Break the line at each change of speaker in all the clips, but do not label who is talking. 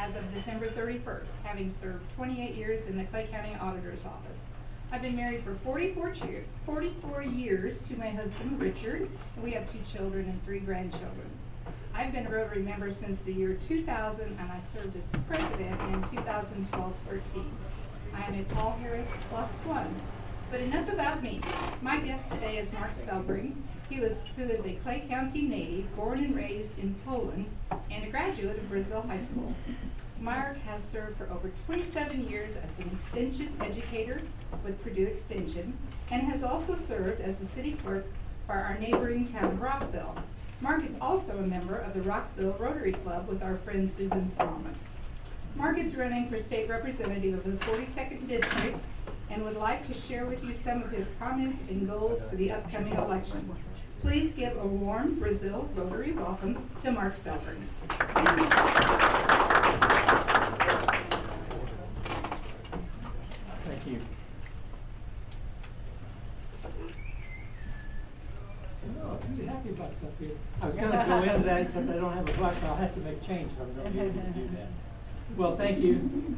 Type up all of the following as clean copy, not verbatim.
as of December 31st, having served 28 years in the Clay County Auditor's Office. I've been married for 44 years to my husband, Richard, and we have 2 children and 3 grandchildren. I've been a Rotary member since the year 2000, and I served as president in 2012-13. I am a Paul Harris +1. But enough about me. My guest today is Mark Spelbring, who is a Clay County native, born and raised in Poland, and a graduate of Brazil High School. Mark has served for over 27 years as an extension educator with Purdue Extension, and has also served as the city clerk for our neighboring town of Rockville. Mark is also a member of the Rockville Rotary Club with our friend Susan Thomas. Mark is running for state representative of the 42nd District and would like to share with you some of his comments and goals for the upcoming election. Please give a warm Brazil Rotary welcome to Mark Spelbring.
Thank you. Oh, I'm really happy about stuff here. I was going to go into that, except I don't have a buck, so I'll have to make change, so I'm going to be able to do that. Well, thank you.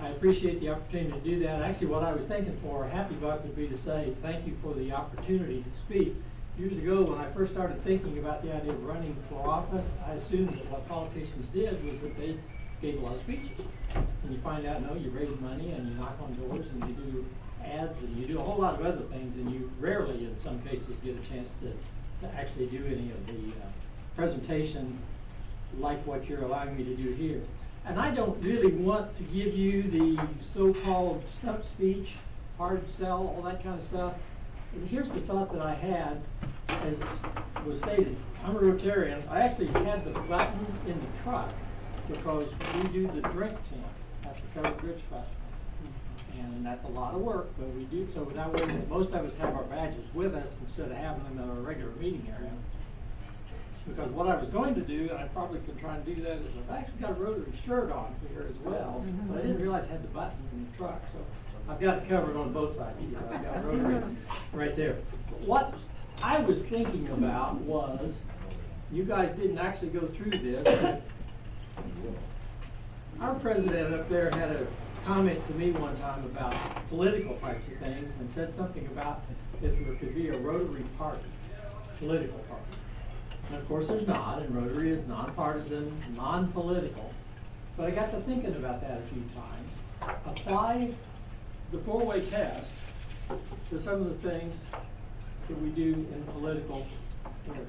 I appreciate the opportunity to do that. Actually, what I was thinking for a happy buck would be to say thank you for the opportunity to speak. Years ago, when I first started thinking about the idea of running for office, I assumed that what politicians did was that they gave a lot of speeches. And you find out, no, you raise money and you knock on doors and you do ads and you do a whole lot of other things, and you rarely, in some cases, get a chance to actually do any of the presentation like what you're allowing me to do here. And I don't really want to give you the so-called stump speech, hard sell, all that kind of stuff. And here's the thought that I had, as was stated. I'm a Rotarian. I actually had the button in the truck because we do the drink tent at the Covered Bridge Festival. And that's a lot of work, but we do so that way. Most of us have our badges with us instead of having them in our regular meeting area. Because what I was going to do, and I probably could try and do that, is I've actually got a Rotary shirt on here as well, but I didn't realize I had the button in the truck, so I've got it covered on both sides here. I've got Rotary right there. But what I was thinking about was, you guys didn't actually go through this, but our president up there had a comment to me one time about political types of things, and said something about if there could be a Rotary party, political party. And of course there's not, and Rotary is nonpartisan, non-political. But I got to thinking about that a few times. Apply the 4-way test to some of the things that we do in political areas.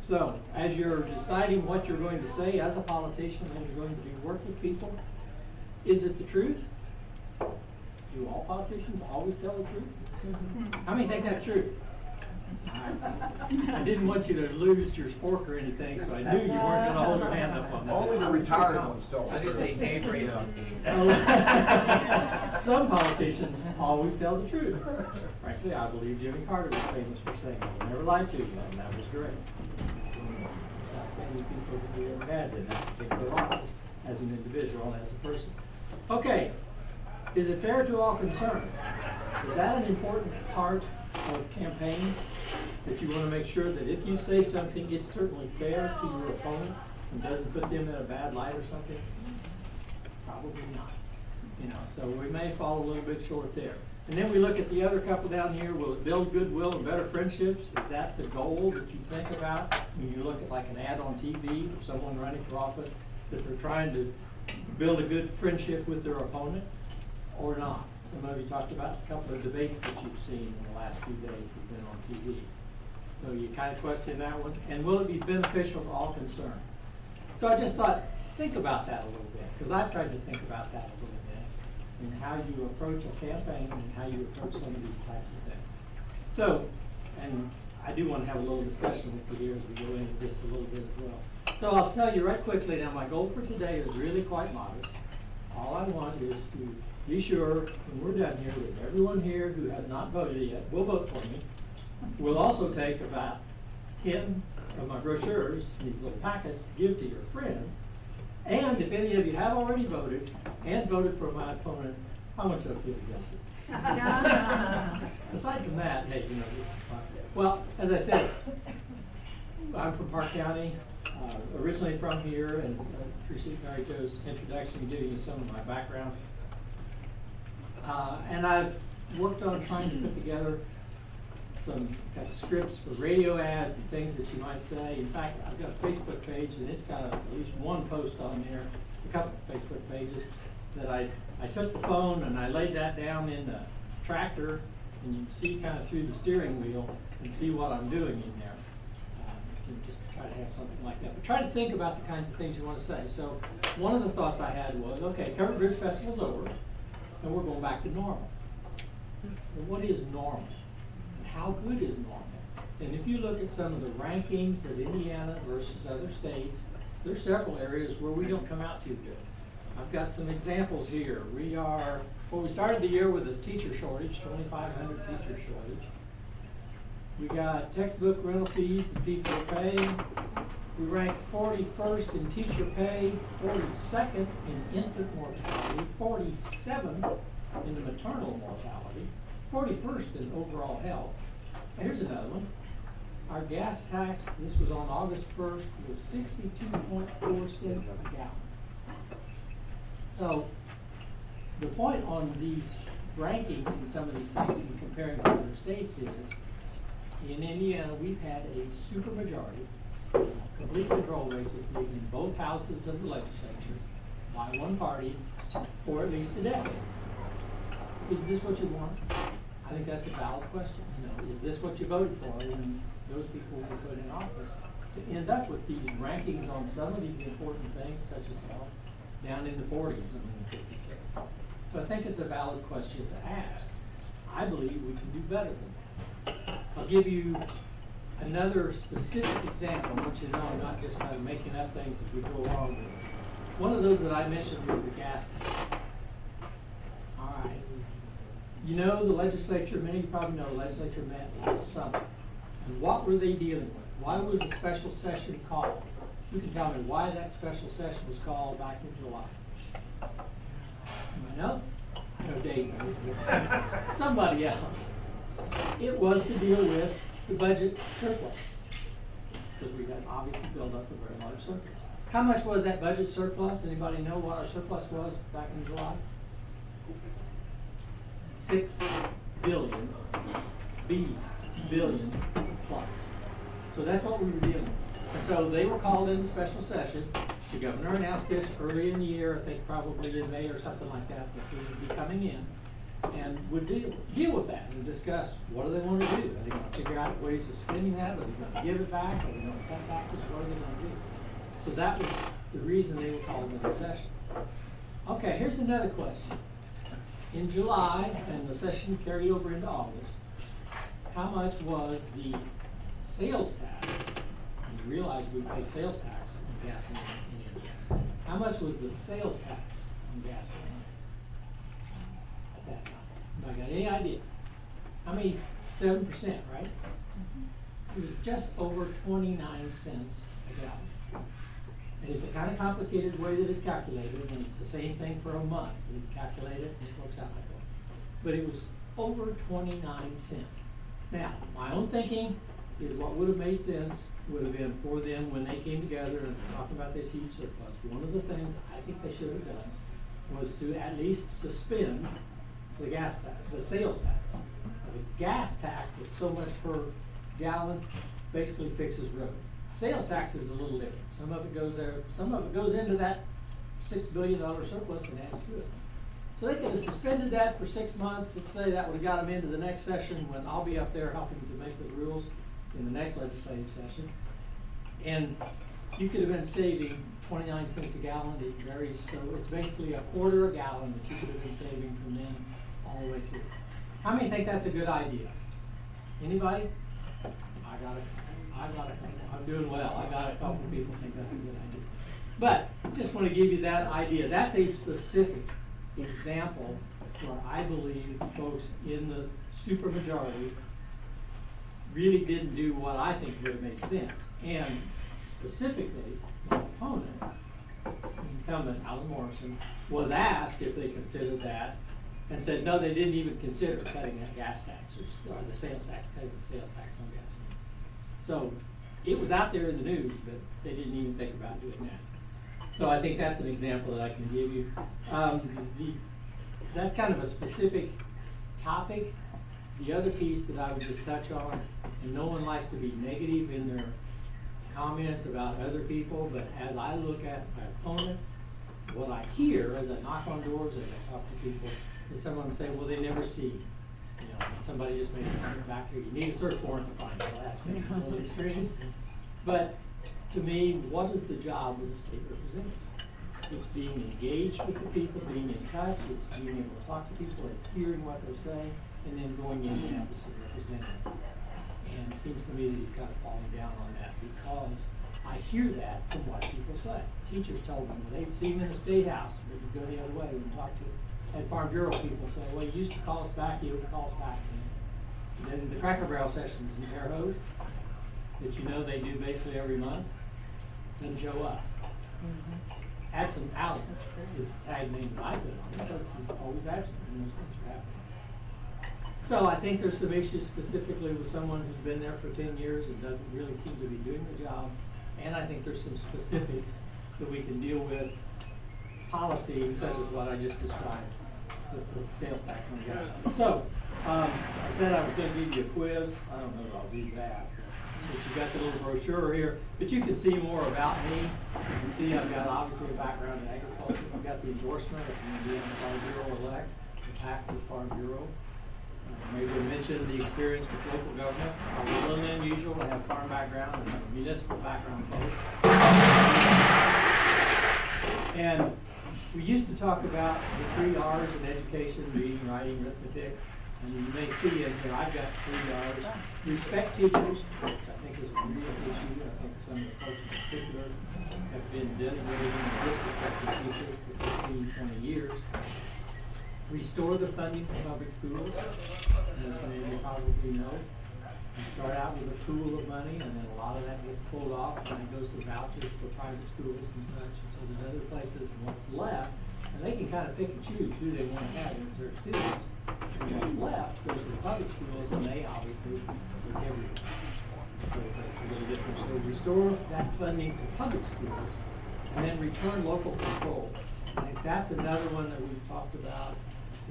So, as you're deciding what you're going to say as a politician and you're going to work with people, is it the truth? Do all politicians always tell the truth? How many think that's true? I didn't want you to lose your spork or anything, so I knew you weren't going to hold your hand up on that.
Only the retired ones don't.
I was going to say Dave Brazen's game.
Some politicians always tell the truth. Frankly, I believe Jimmy Carter was famous for saying, "I never lied to you," and that was great. Not many people that we ever had in that particular office as an individual and as a person. Okay, is it fair to all concerned? Is that an important part of campaigns? That you want to make sure that if you say something, it's certainly fair to your opponent and doesn't put them in a bad light or something? Probably not. You know, so we may fall a little bit short there. And then we look at the other couple down here. Will it build goodwill and better friendships? Is that the goal that you think about when you look at like an ad on TV or someone running for office, that they're trying to build a good friendship with their opponent, or not? Some of you talked about a couple of debates that you've seen in the last few days that have been on TV. So you kind of question that one. And will it be beneficial to all concerned? So I just thought, think about that a little bit, because I've tried to think about that a little bit, and how you approach a campaign and how you approach some of these types of things. So, and I do want to have a little discussion with you here as we go into this a little bit as well. So I'll tell you right quickly now, my goal for today is really quite modest. All I want is to be sure, when we're done here, that everyone here who has not voted yet will vote for me. We'll also take about 10 of my brochures, these little packets, to give to your friends. And if any of you have already voted and voted for my opponent, how much of you feel guilty? Aside from that, hey, you know, this is fun. Well, as I said, I'm from Park County. Originally from here, and appreciate Mary Jo's introduction, giving you some of my background. And I've worked on trying to put together some kind of scripts for radio ads and things that you might say. In fact, I've got a Facebook page, and it's got at least one post on there, a couple of Facebook pages, that I took the phone and I laid that down in the tractor, and you can see kind of through the steering wheel and see what I'm doing in there. And just try to have something like that. But try to think about the kinds of things you want to say. So one of the thoughts I had was, okay, Covered Bridge Festival's over, and we're going back to normal. But what is normal? And how good is normal? And if you look at some of the rankings of Indiana versus other states, there's several areas where we don't come out too good. I've got some examples here. We started the year with a teacher shortage, 2,500 teacher shortage. We got textbook rental fees and teacher pay. We ranked 41st in teacher pay, 42nd in infant mortality, 47th in the maternal mortality, 41st in overall health. And here's another one. Our gas tax, this was on August 1st, was 62.4 cents a gallon. So the point on these rankings and some of these things and comparing to other states is, in Indiana, we've had a supermajority, complete control basically, in both houses of the legislature by one party for at least a decade. Is this what you want? I think that's a valid question. You know, is this what you voted for when those people were put in office? To end up with these rankings on some of these important things, such as health, down in the 40s and in the 50s. So I think it's a valid question to ask. I believe we can do better than that. I'll give you another specific example. I want you to know I'm not just kind of making up things as we go along. One of those that I mentioned was the gas tax. All right. You know the legislature, many of you probably know the legislature met last summer. And what were they dealing with? Why was a special session called? You can tell me why that special session was called back in July. I know? I know Dave knows, but somebody else. It was to deal with the budget surplus, because we had obviously built up a very large surplus. How much was that budget surplus? Anybody know what our surplus was back in July? 6 billion, billion plus. So that's what we were dealing with. And so they were called into special session. The governor announced this early in the year, I think probably in May or something like that we would be coming in, and would deal with that and discuss what do they want to do. Are they going to figure out ways of spending that? Are they going to give it back? Are they going to cut back? What are they going to do? So that was the reason they were called into session. Okay, here's another question. In July, and the session carried over into August, how much was the sales tax? And you realize we pay sales tax on gasoline in Indiana. How much was the sales tax on gasoline? Anybody got any idea? How many? 7%, right? It was just over 29 cents a gallon. And it's a kind of complicated way that it's calculated, and it's the same thing for a month. We calculate it, and it works out like that. But it was over 29 cents. Now, my own thinking is what would have made sense would have been for them when they came together and talking about this huge surplus. One of the things I think they should have done was to at least suspend the gas tax, the sales tax. The gas tax is so much per gallon, basically fixes roads. Sales tax is a little different. Some of it goes there, some of it goes into that $6 billion surplus and adds to it. So they could have suspended that for 6 months. Let's say that would have got them into the next session when I'll be up there helping to make the rules in the next legislative session. And you could have been saving 29 cents a gallon. It varies, so it's basically a quarter a gallon that you could have been saving from then all the way through. How many think that's a good idea? Anybody? I got it. I'm doing well. I got a couple of people think that's a good idea. But I just want to give you that idea. That's a specific example where I believe folks in the supermajority really didn't do what I think would have made sense. And specifically, my opponent, incumbent Alan Morrison, was asked if they considered that and said no, they didn't even consider cutting that gas tax or the sales tax, cutting the sales tax on gasoline. So it was out there in the news, but they didn't even think about doing that. So I think that's an example that I can give you. That's kind of a specific topic. The other piece that I would just touch on, and no one likes to be negative in their comments about other people, but as I look at my opponent, what I hear as I knock on doors, as I talk to people, is someone say, well, they never see you. You know, somebody just made it back here. You need a search warrant to find it. Well, that's maybe a little extreme. But to me, what is the job of the state representative? It's being engaged with the people, being in touch, it's being able to talk to people, it's hearing what they're saying, and then going in and have the state representative. And it seems to me that he's kind of falling down on that because I hear that from what people say. Teachers tell them, well, they'd see him in the State House, but you go the other way and talk to and Farm Bureau people say, well, you used to call us back, you would call us back. And then the Cracker Barrel sessions in Terre Haute, that you know they do basically every month, doesn't show up. Absent Alex is the tag name that I put on it, because he's always absent when those things are happening. So I think there's some issues specifically with someone who's been there for 10 years and doesn't really seem to be doing the job. And I think there's some specifics that we can deal with, policy such as what I just described with the sales tax on gas. So I said I was going to give you a quiz. I don't know if I'll do that. But you got the little brochure here, but you can see more about me. You can see I've got obviously a background in agriculture. I've got the endorsement of the Indiana Farm Bureau elect, the PAC of the Farm Bureau. Maybe I mentioned the experience with local government. It's a little unusual to have a farm background and a municipal background both. And we used to talk about the 3 R's in education: reading, writing, arithmetic. And you may see in here, I've got 3 R's. Respect teachers, which I think is a real issue. I think some of the folks in particular have been designated and disrespected teachers for 15, 20 years. Restore the funding for public schools. As many of you probably know, you start out with a pool of money, and then a lot of that gets pulled off, and it goes to vouchers for private schools and such. And so there's other places, and what's left, and they can kind of pick and choose who they want to have as their students. And what's left goes to the public schools, and they obviously take everything. So it's a little different. So restore that funding to public schools, and then return local control. I think that's another one that we've talked about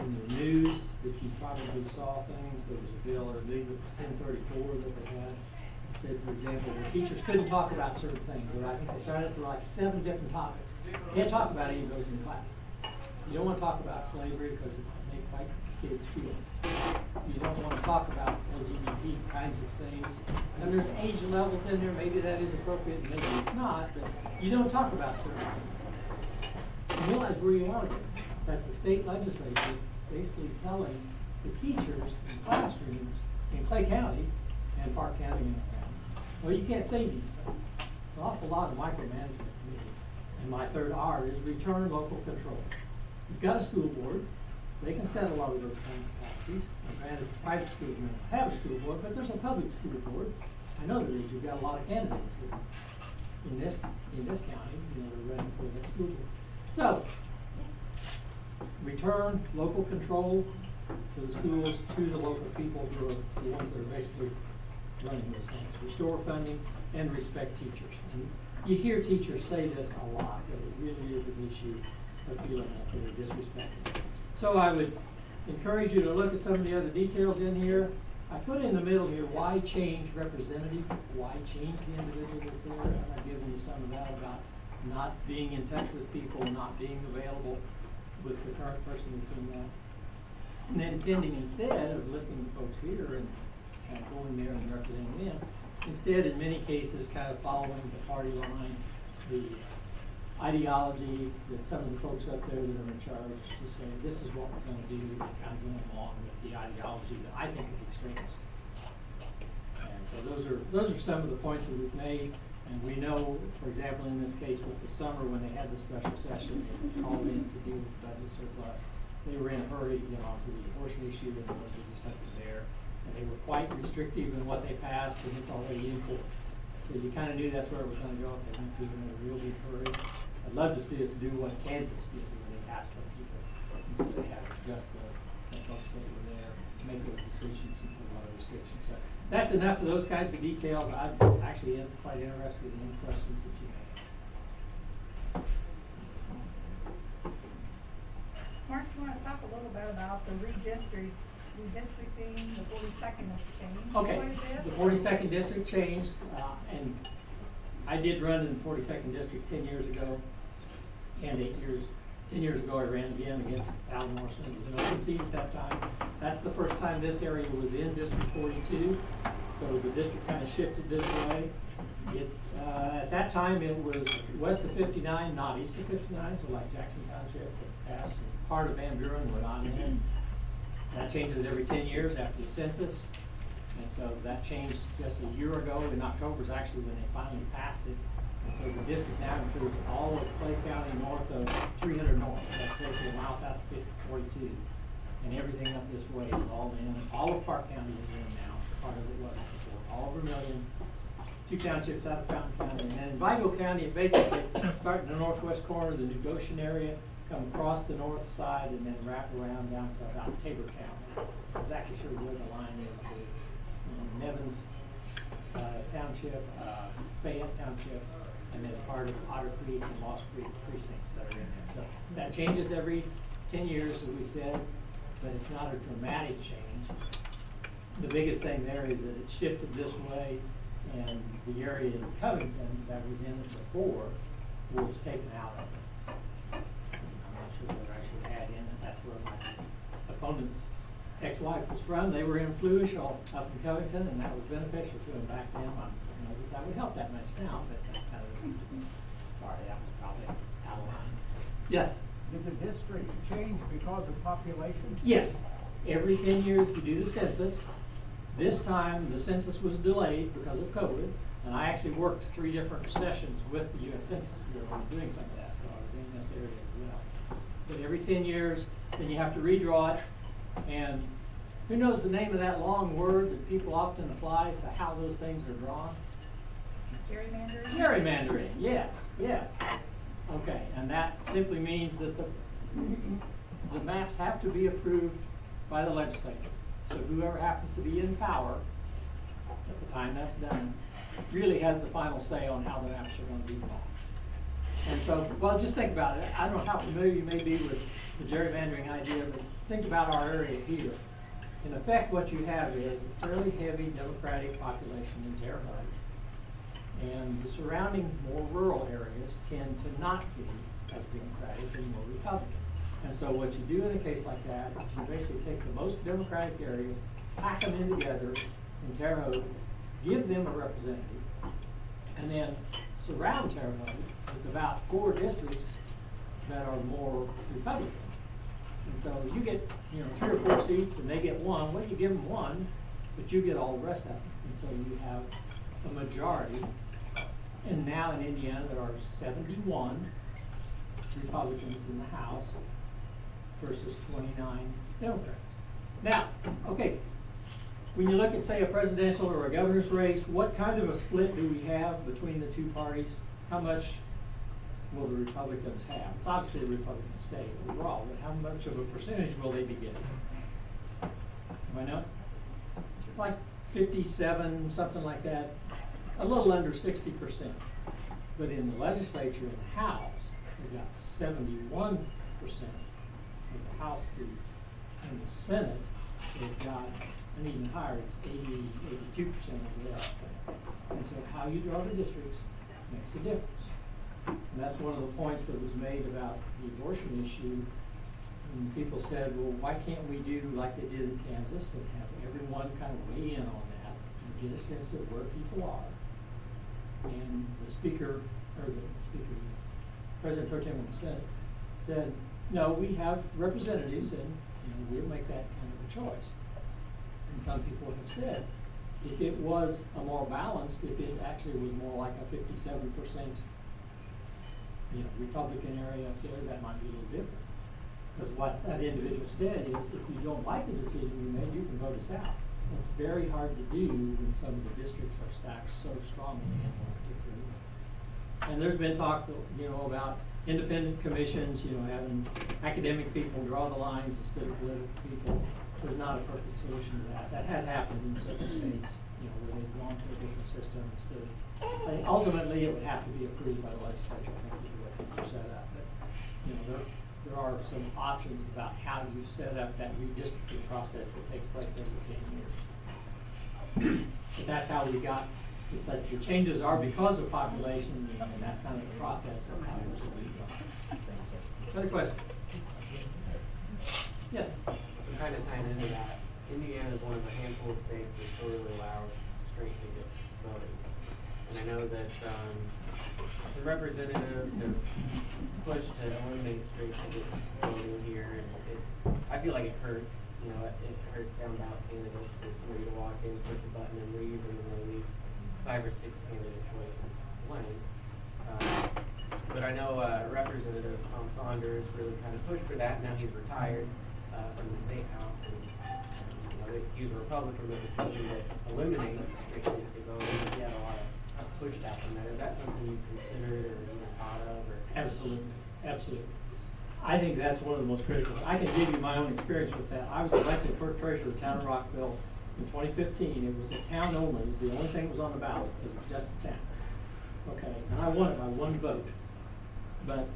in the news, that you probably saw things. There was a bill, or a legal 1034 that they had. It said, for example, the teachers couldn't talk about certain things, but I think they started for like 7 different topics. Can't talk about any of those in class. You don't want to talk about slavery because it makes white kids feel. You don't want to talk about LGBT kinds of things. And there's age levels in there. Maybe that is appropriate, maybe it's not, but you don't talk about certain things. You realize where you are there. That's the state legislature basically telling the teachers in classrooms in Clay County and Park County and County, well, you can't say these things. It's an awful lot of micromanagement to me. And my 3rd R is return local control. You've got a school board. They can set a lot of those kinds of policies. And granted, private schools may not have a school board, but there's a public school board. I know there is. You've got a lot of candidates that in this county, you know, they're running for that school board. So, return local control to the schools, to the local people who are the ones that are basically running those things. Restore funding and respect teachers. And you hear teachers say this a lot, that it really is an issue of feeling like they're disrespected. So I would encourage you to look at some of the other details in here. I put in the middle here, why change representative? Why change the individual that's there? And I've given you some of that about not being in touch with people, not being available with the current person that's in that. And then intending, instead of listening to folks here and kind of going there and representing them, instead in many cases kind of following the party line, the ideology that some of the folks up there that are in charge to say, this is what we're going to do, and kind of going along with the ideology that I think is extremist. And so those are some of the points that we've made. And we know, for example, in this case with the summer when they had the special session, they called in to deal with budget surplus. They were in a hurry to get onto the abortion issue, and there was something there. And they were quite restrictive in what they passed, and it's already in court. So you kind of knew that's where it was going to go. They went through in a real big hurry. I'd love to see us do what Kansas did when they asked the people, instead of having just the folks that were there, make those decisions and put a lot of restrictions. So that's enough of those kinds of details. I'm actually quite interested in any questions that you may have.
Mark, you want to talk a little bit about the redistricting, the 42nd has changed
Okay,
quite a bit?
the 42nd district changed, and I did run in the 42nd district 10 years ago, and 10 years ago I ran again against Alan Morrison. It was an open seat at that time. That's the first time this area was in District 42, so the district kind of shifted this way. At that time it was west of 59, not east of 59, so like Jackson Township, passed, and part of Van Buren went on in. That changes every 10 years after the census. And so that changed just a year ago. In October is actually when they finally passed it. And so the district now includes all of Clay County north of 300 north. That's basically a mile south of 42. And everything up this way is all in. All of Park County is in now. Part of it wasn't before. All of Vermilion. 2 townships out of Fountain County. And then in Vigo County, it basically starts in the northwest corner, the New Goshen area, come across the north side, and then wrap around down to about Tabor County. I was actually sure where the line is. It's Nevins Township, Fayette Township, and then part of Otter Creek and Lost Creek precincts that are in there. So that changes every 10 years, as we said, but it's not a dramatic change. The biggest thing there is that it shifted this way, and the area in Covington that was in it before was taken out of it. I'm not sure they're actually had in it. That's where my opponent's ex-wife was from. They were in Fluish up in Covington, and that was beneficial to them back then. I don't know if that would help that much now, but that's kind of, sorry, that was probably out of line. Yes?
Did the districts change because of population?
Yes. Every 10 years you do the census. This time the census was delayed because of COVID, and I actually worked 3 different sessions with the U.S. Census Bureau doing some of that, so I was in this area as well. But every 10 years, then you have to redraw it, and who knows the name of that long word that people often apply to how those things are drawn?
Gerrymandering?
Gerrymandering, yes, yes. Okay, and that simply means that the maps have to be approved by the legislature. So whoever happens to be in power at the time that's done really has the final say on how the maps are going to be drawn. And so, well, just think about it. I don't know how familiar you may be with the gerrymandering idea, but think about our area here. In effect, what you have is a fairly heavy Democratic population in Terre Haute, and the surrounding more rural areas tend to not be as Democratic and more Republican. And so what you do in a case like that is you basically take the most Democratic areas, pack them in together in Terre Haute, give them a representative, and then surround Terre Haute with about 4 districts that are more Republican. And so you get, 3 or 4 seats and they get 1. Well, you give them 1, but you get all the rest of them. And so you have a majority. And now in Indiana there are 71 Republicans in the House versus 29 Democrats. Now, okay, when you look at, say, a presidential or a governor's race, what kind of a split do we have between the 2 parties? How much will the Republicans have? It's obviously a Republican state overall, but how much of a percentage will they be getting? Do I know? Like 57, something like that, a little under 60%. But in the legislature, in the House, they've got 71% of the House seats. In the Senate, they've got an even higher, it's 82% of the House. And so how you draw the districts makes a difference. And that's one of the points that was made about the abortion issue. And people said, well, why can't we do like they did in Kansas and have everyone kind of weigh in on that and get a sense of where people are? And the President Pro Tem of the Senate said, no, we have representatives and we'll make that kind of a choice. And some people have said, if it was a more balanced, if it actually was more like a 57%, Republican area up there, that might be a little different. Because what that individual said is, if you don't like the decision we made, you can vote us out. It's very hard to do when some of the districts are stacked so strongly in one particular way. And there's been talk, about independent commissions, having academic people draw the lines instead of political people. There's not a perfect solution to that. That has happened in certain states where they've gone to a different system instead of, I think ultimately it would have to be approved by the legislature, I think, is the way things are set up. But, there are some options about how you set up that redistricting process that takes place every 10 years. But that's how we got, but the changes are because of population, and that's kind of the process of how it was done. Other question? Yes?
I'm kind of tying into that. Indiana is one of a handful of states that still really allows straight ticket voting. And I know that some representatives have pushed to eliminate straight ticket voting here, and I feel like it hurts. It hurts down ballot candidates for somebody to walk in, push the button, and leave, and then they leave 5 or 6 candidate choices blank. But I know Representative Tom Saunders really kind of pushed for that. Now he's retired from the state house, and he's a Republican that was pushing to eliminate straight ticket voting. But he had a lot of pushback from that. Is that something you considered or even thought of? Or?
Absolutely, absolutely. I think that's one of the most critical. I can give you my own experience with that. I was elected clerk treasurer of the town of Rockville in 2015. It was a town only. It was the only thing that was on the ballot. It was just a town. Okay, and I won it by 1 vote. But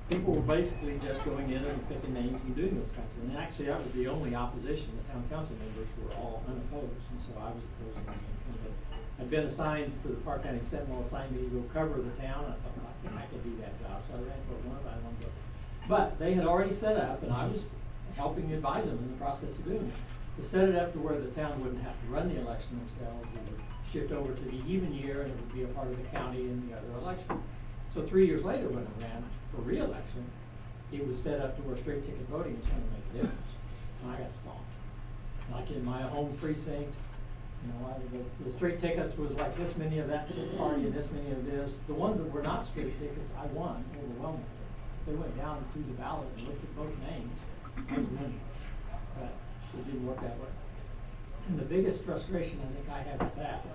people were basically just going in and picking names and doing those kinds of things. And actually, that was the only opposition. The town council members were all unopposed, and so I was opposed. I'd been assigned for the Park County Sentinel, assigned me to go cover the town. I thought, I think I could do that job, so I ran for one by 1 vote. But they had already set up, and I was helping advise them in the process of doing it, to set it up to where the town wouldn't have to run the election themselves. It would shift over to the even year, and it would be a part of the county and the other elections. So 3 years later, when I ran for re-election, it was set up to where straight ticket voting was going to make a difference. And I got stomped. Like in my home precinct, the straight tickets was like this many of that party and this many of this. The ones that were not straight tickets, I won overwhelmingly. They went down through the ballot and looked at both names. I was winning. But it didn't work that way. And the biggest frustration I think I have with that,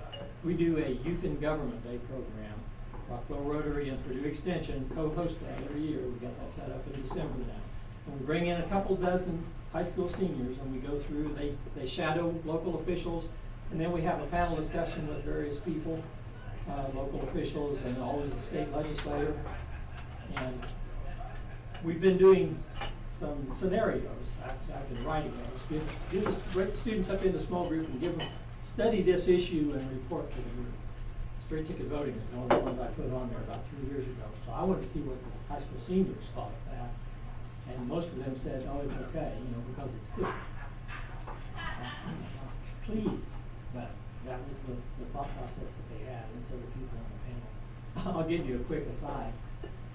we do a Youth in Government Day program. Rockville Rotary and Purdue Extension co-host that every year. We got that set up in December now. And we bring in a couple dozen high school seniors, and we go through, they shadow local officials, and then we have a panel discussion with various people, local officials, and always the state legislator. And we've been doing some scenarios. I've been writing those. Give the students up in the small group and give them, study this issue and report to the group. Straight ticket voting is one of the ones I put on there about 3 years ago. So I wanted to see what the high school seniors thought of that. And most of them said, oh, it's okay, because it's good. Please. But that was the thought process that they had, and so the people on the panel. I'll give you a quick aside.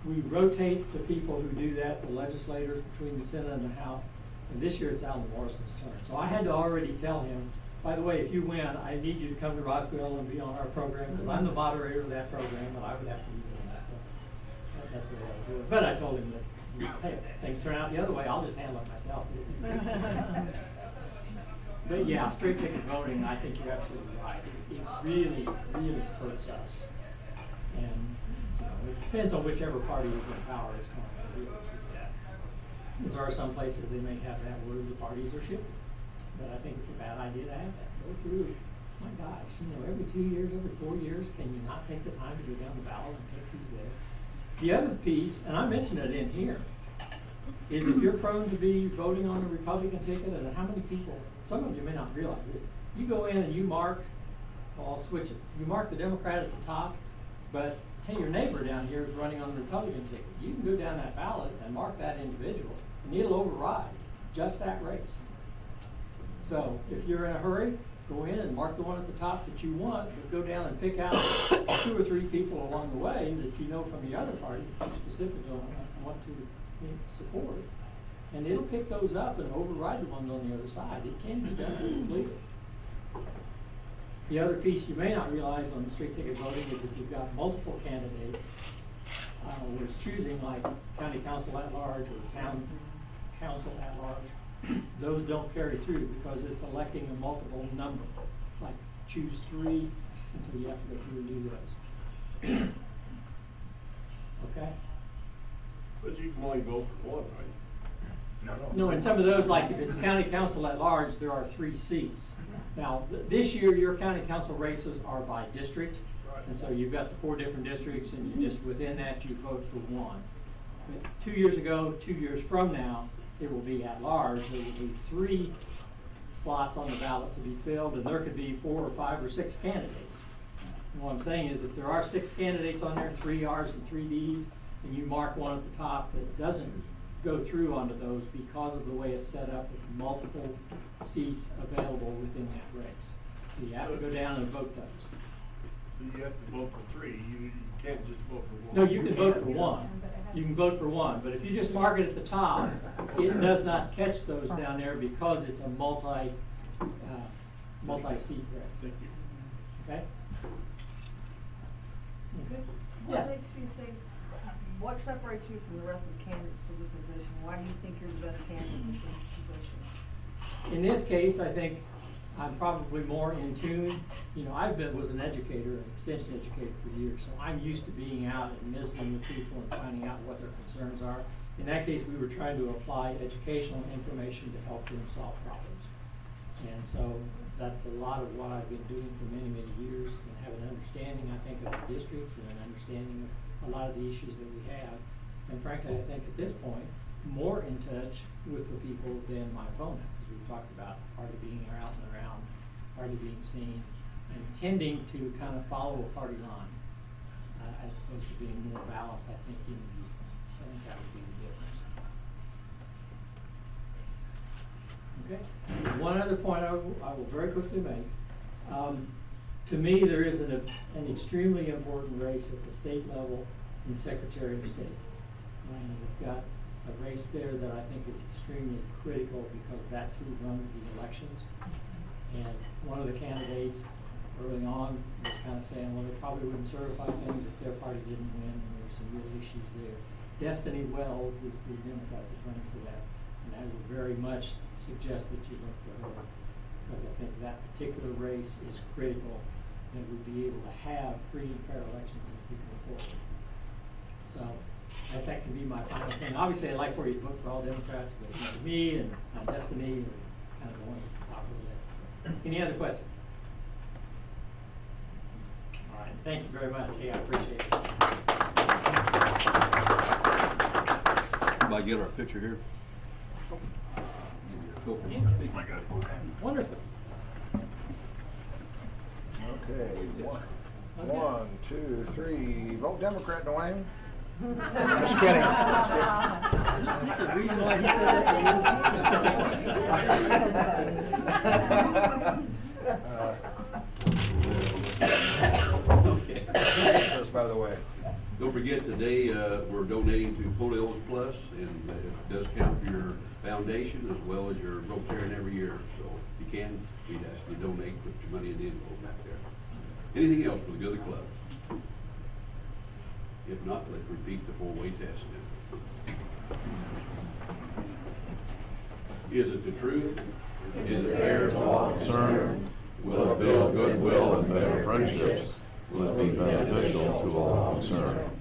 We rotate the people who do that, the legislators between the Senate and the House. And this year it's Alan Morrison's turn. So I had to already tell him, by the way, if you win, I need you to come to Rockville and be on our program, because I'm the moderator of that program, and I would have to be doing that. So that's the way I do it. But I told him that, hey, if things turn out the other way, I'll just handle it myself. But yeah, straight ticket voting, I think you're absolutely right. It really, really hurts us. And it depends on whichever party is in power is going to deal with that. Because there are some places they may have that where the parties are shifting. But I think it's a bad idea to have that. Go through, my gosh, every 2 years, every 4 years, can you not take the time to go down the ballot and pick who's there? The other piece, and I mentioned it in here, is if you're prone to be voting on the Republican ticket, and how many people, some of you may not realize it, you go in and you mark, well, I'll switch it, you mark the Democrat at the top, but hey, your neighbor down here is running on the Republican ticket. You can go down that ballot and mark that individual, and it'll override just that race. So if you're in a hurry, go in and mark the one at the top that you want, but go down and pick out 2 or 3 people along the way that you know from the other party that you specifically want to support. And it'll pick those up and override the ones on the other side. It can be done completely. The other piece you may not realize on straight ticket voting is if you've got multiple candidates, where it's choosing like county council at large or town council at large, those don't carry through because it's electing a multiple number. Like choose 3, and so you have to go through and do those. Okay?
But you can only vote for one, right?
No, and some of those, like if it's county council at large, there are 3 seats. Now, this year, your county council races are by district, and so you've got the 4 different districts, and you just, within that, you vote for one. But 2 years ago, 2 years from now, it will be at large. There will be 3 slots on the ballot to be filled, and there could be 4 or 5 or 6 candidates. And what I'm saying is, if there are 6 candidates on there, 3 Rs and 3 Ds, and you mark one at the top that doesn't go through onto those because of the way it's set up with multiple seats available within that race. So you have to go down and vote those.
So you have to vote for 3, you can't just vote for 1.
No, you can vote for one. You can vote for one, but if you just mark it at the top, it does not catch those down there because it's a multi-seat race.
Thank you.
Okay? Okay.
What
Yes.
makes you think, what separates you from the rest of the candidates for the position? Why do you think you're the best candidate for this position?
In this case, I think I'm probably more in tune. You know, was an educator, an extension educator for years, so I'm used to being out and visiting with people and finding out what their concerns are. In that case, we were trying to apply educational information to help them solve problems. And so that's a lot of what I've been doing for many, many years, and have an understanding, I think, of the district and an understanding of a lot of the issues that we have. And frankly, I think at this point, more in touch with the people than my opponent, because we've talked about party being out and around, party being seen, and tending to kind of follow a party line, as opposed to being more balanced, I think, in the view. I think that would be the difference. Okay. One other point I will very quickly make. To me, there is an extremely important race at the state level in Secretary of State. And we've got a race there that I think is extremely critical because that's who runs the elections. And one of the candidates early on was kind of saying, well, they probably wouldn't certify things if their party didn't win, and there were some real issues there. Destiny Wells is the Democrat that's running for that, and I would very much suggest that you vote for her, because I think that particular race is critical, that we'd be able to have free and fair elections as we go forward. So that can be my final thing. Obviously, I'd like for you to vote for all Democrats, but me and Destiny are kind of the ones at the top of the list. Any other questions? All right, thank you very much. Hey, I appreciate it.
Might get our picture here.
Wonderful.
Okay, one, 2, 3. Vote Democrat, Dwayne. Just kidding.
The reason why he said
Just by the way.
Don't forget today, we're donating to Polio's Plus, and it does count for your foundation as well as your Rotarian every year. So if you can, we'd ask you to donate, put your money in the envelope back there. Anything else for the good of the club? If not, let's repeat the 4-way test now. Is it the truth? Is it fair to all concerned? Will it build goodwill and better friendships? Will it be beneficial to all concerned?